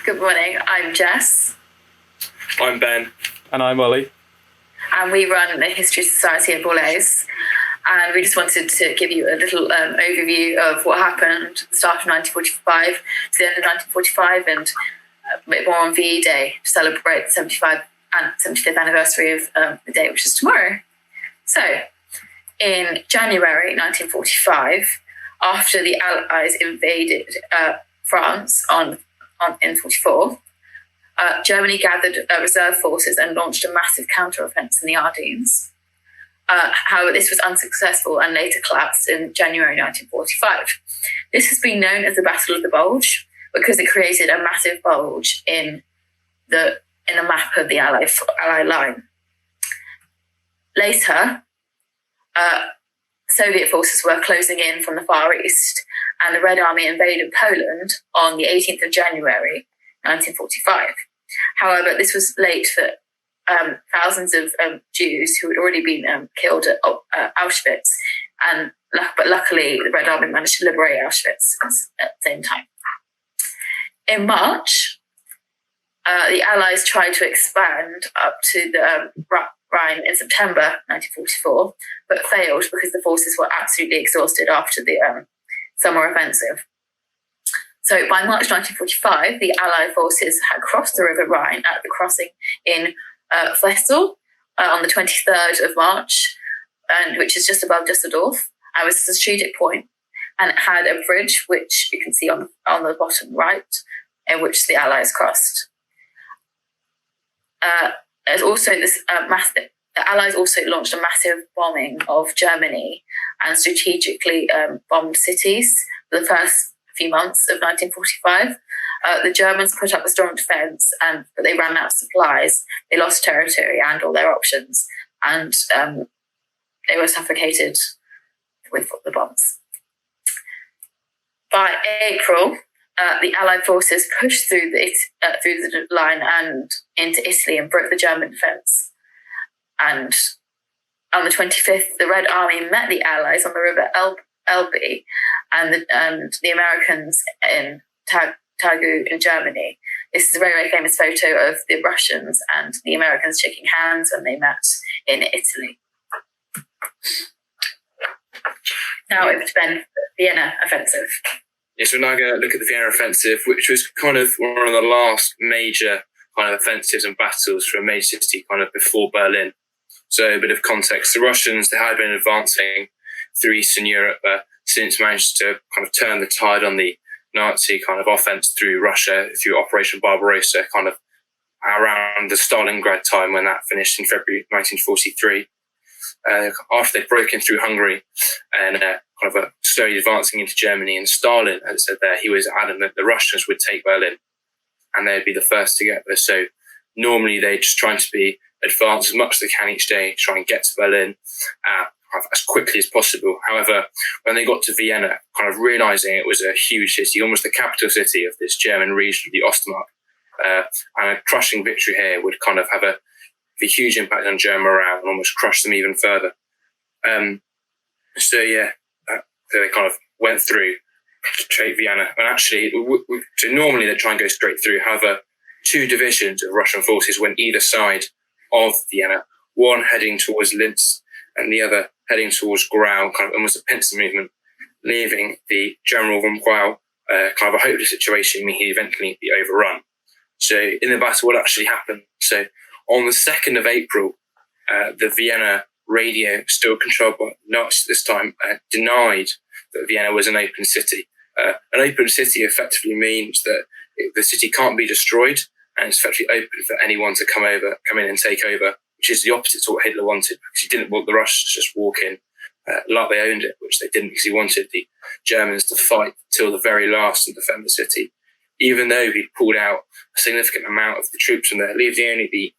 Good morning, I'm Jess. I'm Ben. And I'm Ollie. And we run the History Society of Borlase. And we just wanted to give you a little overview of what happened at the start of 1945 to the end of 1945 and a bit more on VE Day to celebrate the 75th anniversary of the day, which is tomorrow. So, in January 1945, after the Allies invaded France in 1944, Germany gathered reserve forces and launched a massive counter-offensive in the Ardennes. However, this was unsuccessful and later collapsed in January 1945. This has been known as the Battle of the Bulge because it created a massive bulge in the map of the Allied line. Later, Soviet forces were closing in from the Far East, and the Red Army invaded Poland on the 18th of January 1945. However, this was late for thousands of Jews who had already been killed at Auschwitz, but luckily the Red Army managed to liberate Auschwitz at the same time. In March, the Allies tried to expand up to the Rhine in September 1944, but failed because the forces were absolutely exhausted after the summer offensive. So by March 1945, the Allied forces had crossed the River Rhine at the crossing in Wesel on the 23rd of March, which is just above Düsseldorf, and was a strategic point, and it had a bridge, which you can see on the bottom right, in which the Allies crossed. There's also this the Allies also launched a massive bombing of Germany and strategically bombed cities for the first few months of 1945. The Germans put up a strong defence, but they ran out of supplies. They lost territory and all their options, and they were suffocated with the bombs. By April, the Allied forces pushed through the line and into Italy and broke the German defence. And on the 25th, the Red Army met the Allies on the River Elbe and the Americans in Tagu in Germany. This is a very, very famous photo of the Russians and the Americans shaking hands when they met in Italy. Now over to Ben, the Vienna Offensive. Yes, we're now going to look at the Vienna Offensive, which was kind of one of the last major kind of offensives and battles for a major city kind of before Berlin. So a bit of context. The Russians, they had been advancing through Eastern Europe since managed to kind of turn the tide on the Nazi kind of offense through Russia, through Operation Barbarossa, kind of around the Stalingrad time when that finished in February 1943. After they'd broken through Hungary and kind of slowly advancing into Germany, and Stalin, as I said there, he was adamant that the Russians would take Berlin and they'd be the first to get there. So normally they just trying to be advance as much as they can each day, try and get to Berlin as quickly as possible. However, when they got to Vienna, kind of realising it was a huge city, almost the capital city of this German region, the Ostmark, and a crushing victory here would kind of have a huge impact on German morale and almost crush them even further. So they kind of went through to take Vienna. And actually, so normally they try and go straight through. However, two divisions of Russian forces went either side of Vienna, one heading towards Linz and the other heading towards Grau, kind of almost a pincer movement, leaving the General von Grau kind of a hopeless situation, meaning he'd eventually be overrun. So in the battle, what actually happened? So on the 2nd of April, the Vienna radio, still controlled by Nazis this time, denied that Vienna was an open city. An open city effectively means that the city can't be destroyed, and it's effectively open for anyone to come in and take over, which is the opposite to what Hitler wanted, because he didn't want the Russians to just walk in like they owned it, which they didn't, because he wanted the Germans to fight till the very last and defend the city, even though he'd pulled out a significant amount of the troops from there, leaving only the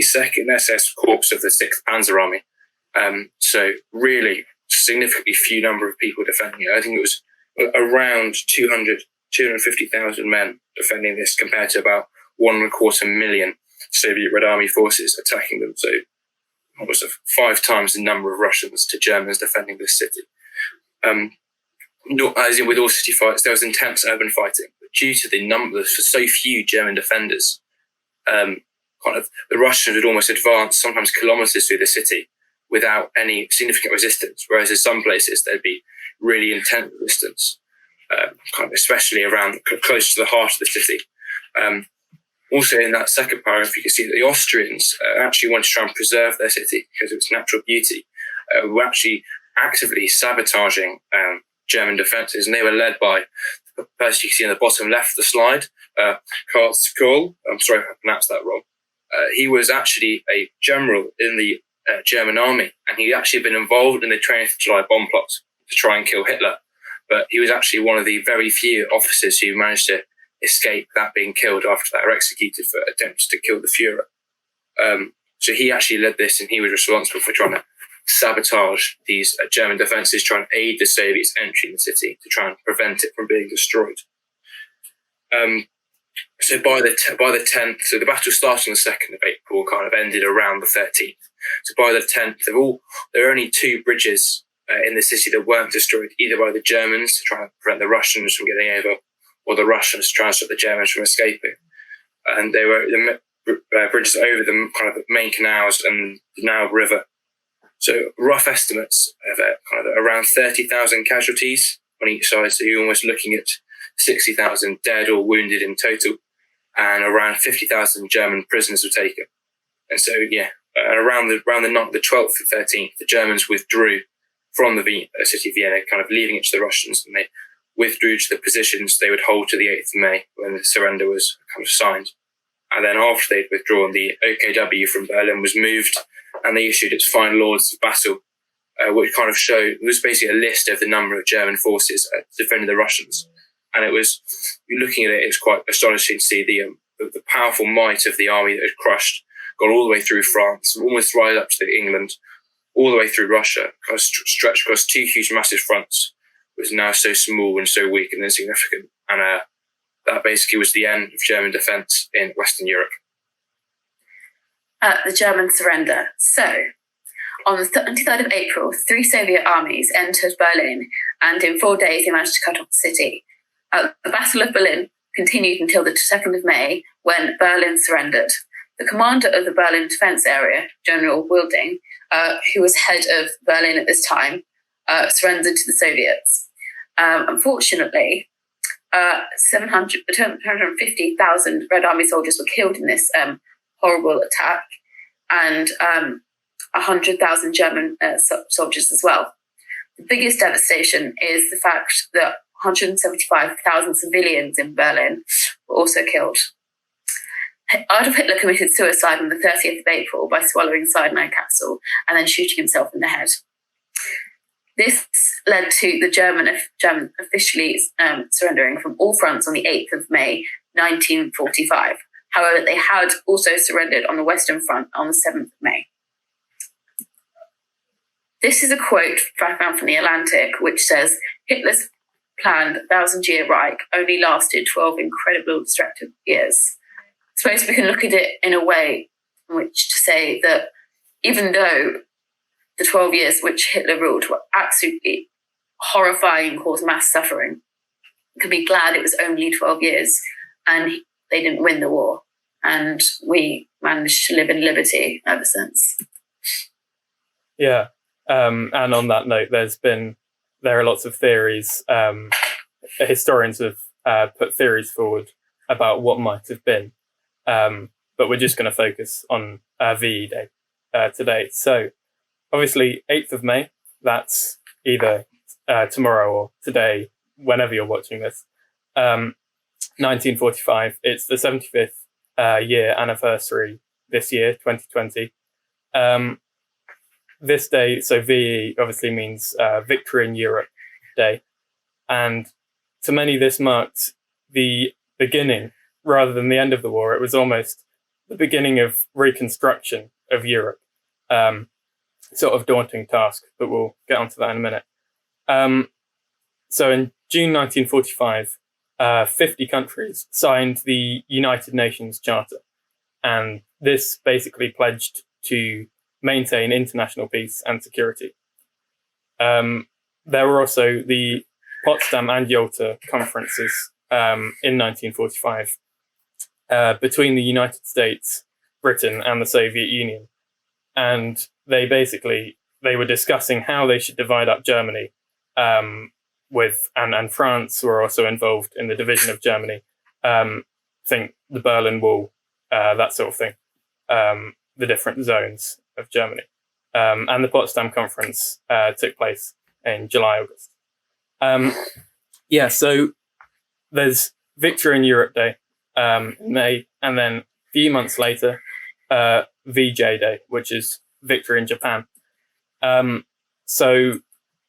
2nd SS Corps of the 6th Panzer Army. So really significantly few number of people defending it. I think it was around 250,000 men defending this compared to about 1.25 million Soviet Red Army forces attacking them. So almost 5 times the number of Russians to Germans defending this city. As in with all city fights, there was intense urban fighting, with due to the numbers for so few German defenders, the Russians would almost advance sometimes kilometers through the city without any significant resistance, whereas in some places there'd be really intense resistance, especially around close to the heart of the city. Also, in that second paragraph, you can see that the Austrians actually wanted to try and preserve their city because of its natural beauty. Were actually actively sabotaging German defences, and they were led by the person you can see in the bottom left of the slide, Kohl. I'm sorry if I pronounced that wrong. He was actually a general in the German army, and he'd actually been involved in the 20th of July bomb plot to try and kill Hitler. But he was actually one of the very few officers who managed to escape without being killed after they were executed for attempts to kill the Führer. So he actually led this, and he was responsible for trying to sabotage these German defences, trying to aid the Soviets entering the city to try and prevent it from being destroyed. So by the 10th, so the battle started on the 2nd of April, kind of ended around the 13th. So by the 10th, there were only 2 bridges in the city that weren't destroyed, either by the Germans to try and prevent the Russians from getting over, or the Russians to try and stop the Germans from escaping. And they were the bridges over the kind of the main canals and the Nile River. So rough estimates of kind of around 30,000 casualties on each side. So you're almost looking at 60,000 dead or wounded in total, and around 50,000 German prisoners were taken. And so, around the 12th and 13th, the Germans withdrew from the city of Vienna, kind of leaving it to the Russians, and they withdrew to the positions they would hold to the 8th of May when the surrender was kind of signed. And then after they'd withdrawn, the OKW from Berlin was moved, and they issued its final orders of battle, which kind of showed, it was basically a list of the number of German forces defending the Russians. And it was, looking at it, it's quite astonishing to see the powerful might of the army that had crushed, gone all the way through France, almost right up to England, all the way through Russia, kind of stretched across 2 huge, massive fronts, was now so small and so weak and insignificant. And that basically was the end of German defence in Western Europe. The German surrender. So, on the 23rd of April, 3 Soviet armies entered Berlin, and in 4 days they managed to cut off the city. The Battle of Berlin continued until the 2nd of May, when Berlin surrendered. The commander of the Berlin defence area, General Wilding, who was head of Berlin at this time, surrendered to the Soviets. Unfortunately, 750,000 Red Army soldiers were killed in this horrible attack, and 100,000 German soldiers as well. The biggest devastation is the fact that 175,000 civilians in Berlin were also killed. Adolf Hitler committed suicide on the 30th of April by swallowing cyanide capsule and then shooting himself in the head. This led to the German officially surrendering from all fronts on the 8th of May, 1945. However, they had also surrendered on the Western Front on the 7th of May. This is a quote I found from The Atlantic, which says, Hitler's planned 1,000-year Reich only lasted 12 incredible destructive years. I suppose we can look at it in a way in which to say that even though the 12 years which Hitler ruled were absolutely horrifying and caused mass suffering, we can be glad it was only 12 years and they didn't win the war. And we managed to live in liberty ever since. Yeah. And on that note, there are lots of theories. Historians have put theories forward about what might have been. But we're just going to focus on VE Day today. So obviously 8th of May, that's either tomorrow or today, whenever you're watching this. 1945, it's the 75th year anniversary this year, 2020. This day, so VE obviously means Victory in Europe Day. And to many, this marked the beginning rather than the end of the war. It was almost the beginning of Reconstruction of Europe. Sort of daunting task, but we'll get onto that in a minute. So in June 1945, 50 countries signed the United Nations Charter. And this basically pledged to maintain international peace and security. There were also the Potsdam and Yalta conferences in 1945 between the United States, Britain, and the Soviet Union. And they were discussing how they should divide up Germany, and France were also involved in the division of Germany. Think the Berlin Wall, that sort of thing, the different zones of Germany. And the Potsdam Conference took place in July, August. So there's Victory in Europe Day, May, and then a few months later, VJ Day, which is Victory in Japan.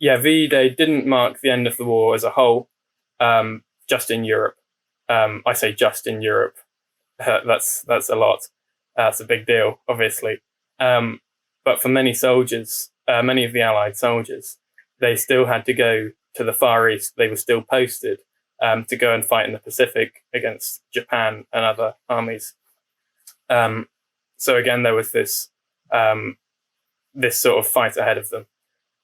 VE Day didn't mark the end of the war as a whole, just in Europe. I say just in Europe. That's a lot. That's a big deal, obviously. But for many soldiers, many of the Allied soldiers, they still had to go to the Far East. They were still posted to go and fight in the Pacific against Japan and other armies. So again, there was this sort of fight ahead of them.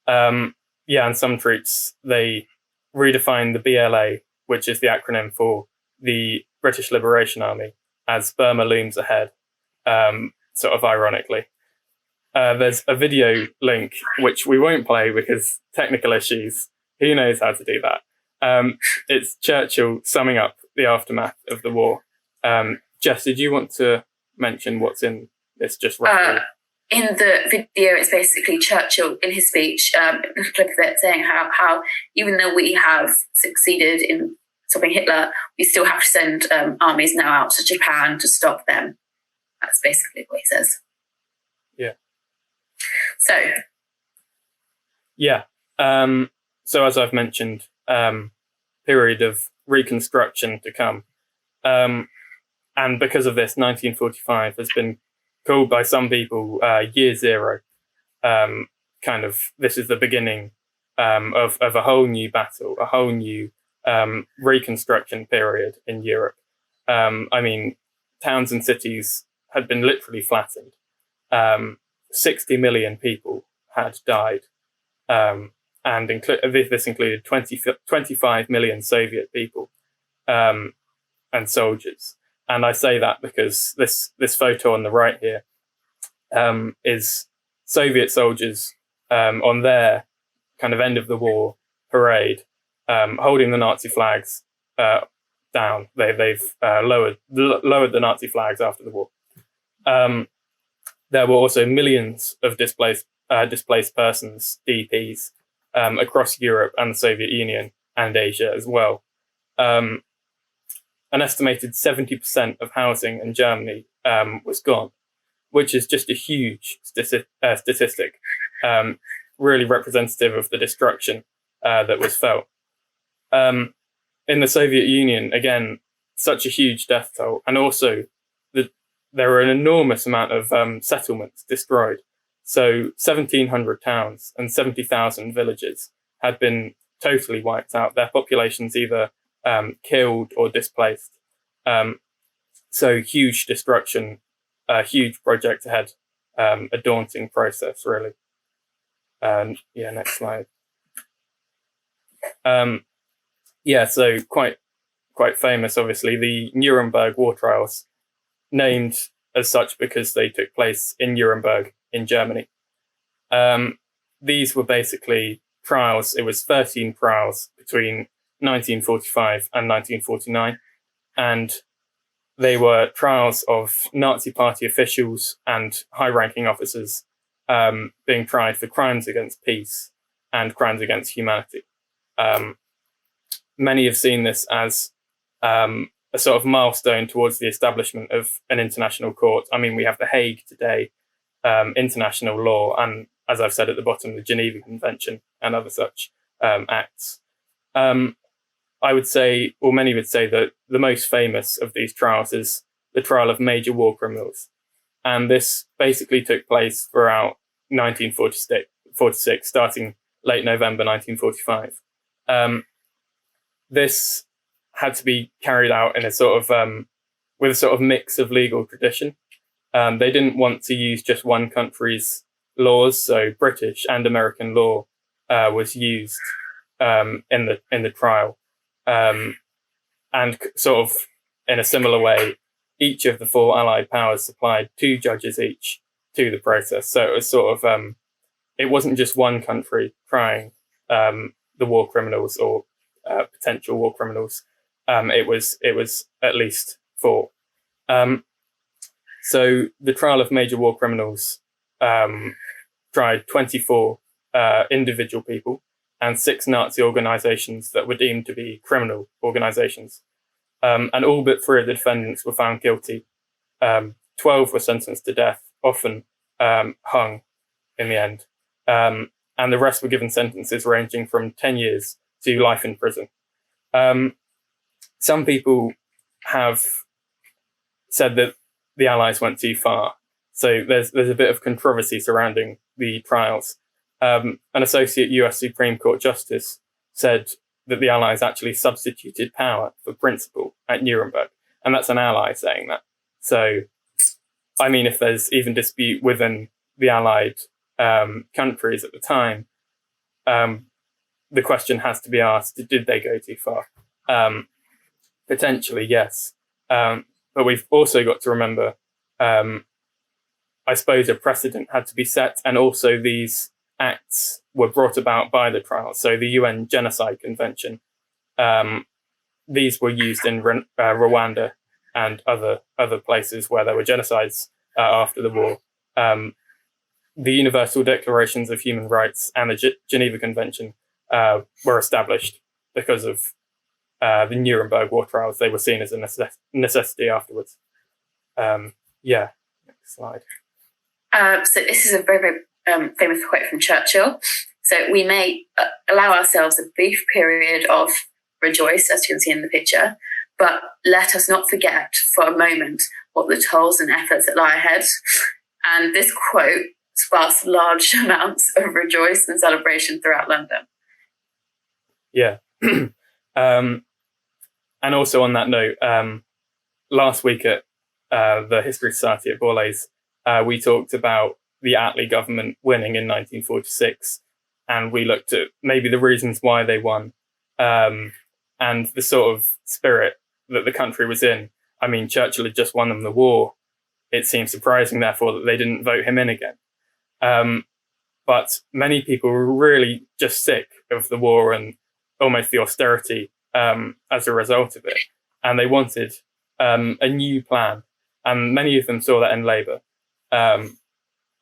And some troops, they redefined the BLA, which is the acronym for the British Liberation Army, as Burma looms ahead, sort of ironically. There's a video link, which we won't play because technical issues. Who knows how to do that? It's Churchill summing up the aftermath of the war. Jess, did you want to mention what's in this just roughly? In the video, it's basically Churchill in his speech, a clip of it, saying how even though we have succeeded in stopping Hitler, we still have to send armies now out to Japan to stop them. That's basically what he says. Yeah. So. Yeah. So as I've mentioned, period of Reconstruction to come. And because of this, 1945 has been called by some people year zero. This is the beginning of a whole new battle, a whole new reconstruction period in Europe. Towns and cities had been literally flattened. 60 million people had died. And this included 25 million Soviet people and soldiers. And I say that because this photo on the right here is Soviet soldiers on their kind of end of the war parade, holding the Nazi flags down. They've lowered the Nazi flags after the war. There were also millions of displaced persons, DPs, across Europe and the Soviet Union and Asia as well. An estimated 70% of housing in Germany was gone, which is just a huge statistic, really representative of the destruction that was felt. In the Soviet Union, again, such a huge death toll, and also there were an enormous amount of settlements destroyed. So 1,700 towns and 70,000 villages had been totally wiped out. Their populations either killed or displaced. So huge destruction, a huge project ahead, a daunting process, really. Next slide. So quite famous, obviously, the Nuremberg War Trials, named as such because they took place in Nuremberg in Germany. These were basically trials. It was 13 trials between 1945 and 1949, and they were trials of Nazi Party officials and high-ranking officers being tried for crimes against peace and crimes against humanity. Many have seen this as a sort of milestone towards the establishment of an international court. We have The Hague today, international law, and as I've said at the bottom, the Geneva Convention and other such acts. I would say, or many would say, that the most famous of these trials is the trial of major war criminals. And this basically took place throughout 1946, starting late November 1945. This had to be carried out in with a sort of mix of legal tradition. They didn't want to use just one country's laws, so British and American law was used in the trial. and sort of in a similar way, each of the four Allied powers supplied 2 judges each to the process. So it was sort of, it wasn't just one country trying the war criminals or potential war criminals. It was at least 4. So the trial of major war criminals tried 24 individual people and 6 Nazi organizations that were deemed to be criminal organizations. And all but 3 of the defendants were found guilty. 12 were sentenced to death, often hung in the end. And the rest were given sentences ranging from 10 years to life in prison. Some people have said that the Allies went too far. So there's a bit of controversy surrounding the trials. An associate US Supreme Court justice said that the Allies actually substituted power for principle at Nuremberg. And that's an ally saying that. So, I mean, if there's even dispute within the Allied countries at the time, the question has to be asked, did they go too far? Potentially, yes. But we've also got to remember, I suppose a precedent had to be set, and also these acts were brought about by the trials. So the UN Genocide Convention, these were used in Rwanda and other places where there were genocides after the war. The Universal Declarations of Human Rights and the Geneva Convention were established because of the Nuremberg war trials. They were seen as a necessity afterwards. Next slide. So this is a very, very famous quote from Churchill. So we may allow ourselves a brief period of rejoice, as you can see in the picture, but let us not forget for a moment what the tolls and efforts that lie ahead. And this quote sparks large amounts of rejoice and celebration throughout London. Yeah. And also on that note, last week at the History Society at Borlase, we talked about the Attlee government winning in 1946, and we looked at maybe the reasons why they won, and the sort of spirit that the country was in. I mean, Churchill had just won them the war. It seems surprising, therefore, that they didn't vote him in again. But many people were really just sick of the war and almost the austerity as a result of it. And they wanted a new plan. And many of them saw that in Labour.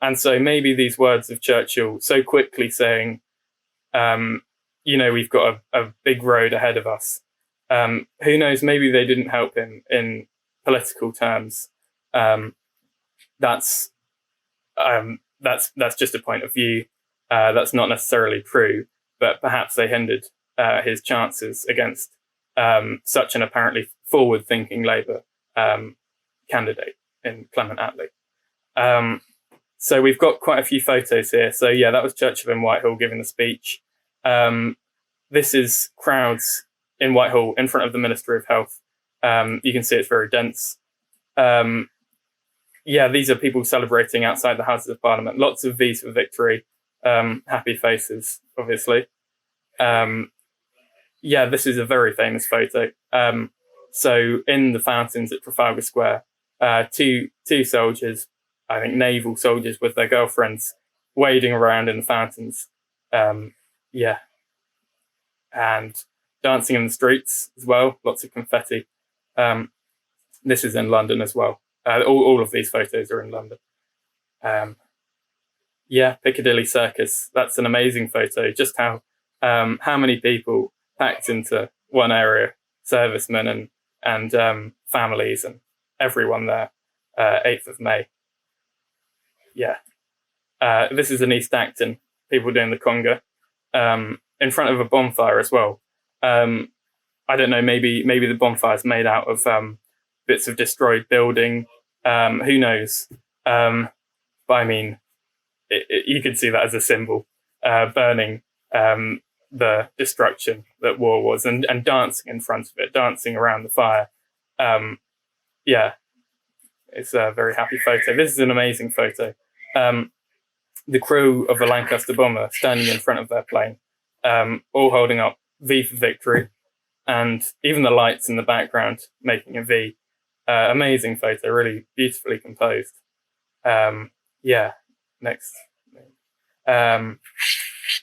And so maybe these words of Churchill so quickly saying, we've got a big road ahead of us. Who knows, maybe they didn't help him in political terms. That's just a point of view. That's not necessarily true, but perhaps they hindered his chances against such an apparently forward-thinking Labour candidate in Clement Attlee. So we've got quite a few photos here. So yeah, that was Churchill in Whitehall giving the speech. This is crowds in Whitehall in front of the Ministry of Health. You can see it's very dense. These are people celebrating outside the Houses of Parliament. Lots of V's for victory. Happy faces, obviously. This is a very famous photo. So in the fountains at Trafalgar Square, two soldiers, I think naval soldiers with their girlfriends, wading around in the fountains. And dancing in the streets as well. Lots of confetti. This is in London as well. All of these photos are in London. Piccadilly Circus. That's an amazing photo. Just how many people packed into one area, servicemen and families and everyone there. 8th of May. This is in East Acton. People doing the conga in front of a bonfire as well. I don't know. Maybe the bonfire's made out of bits of destroyed building. Who knows? But I mean, you could see that as a symbol, burning the destruction that war was, and dancing in front of it, dancing around the fire. It's a very happy photo. This is an amazing photo. The crew of a Lancaster bomber standing in front of their plane, all holding up V for victory. and even the lights in the background making a V. Amazing photo, really beautifully composed. Next.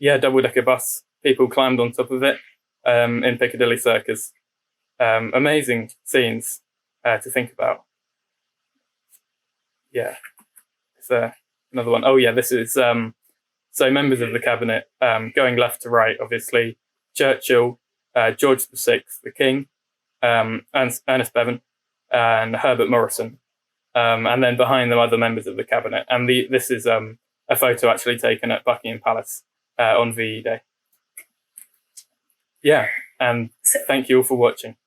Double-decker bus. People climbed on top of it in Piccadilly Circus. Amazing scenes to think about. Yeah. It's another one. Oh, yeah, this is... so members of the cabinet, going left to right, obviously, Churchill, George VI, the King, Ernest Bevin, and Herbert Morrison. And then behind them, other members of the cabinet. And this is a photo actually taken at Buckingham Palace on VE Day. Yeah, and thank you all for watching.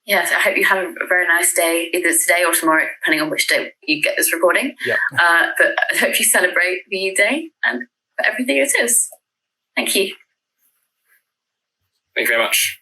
Yes, I hope you have a very nice day, either today or tomorrow, depending on which day you get this recording. Yeah. But I hope you celebrate VE Day and for everything it is. Thank you. Thank you very much.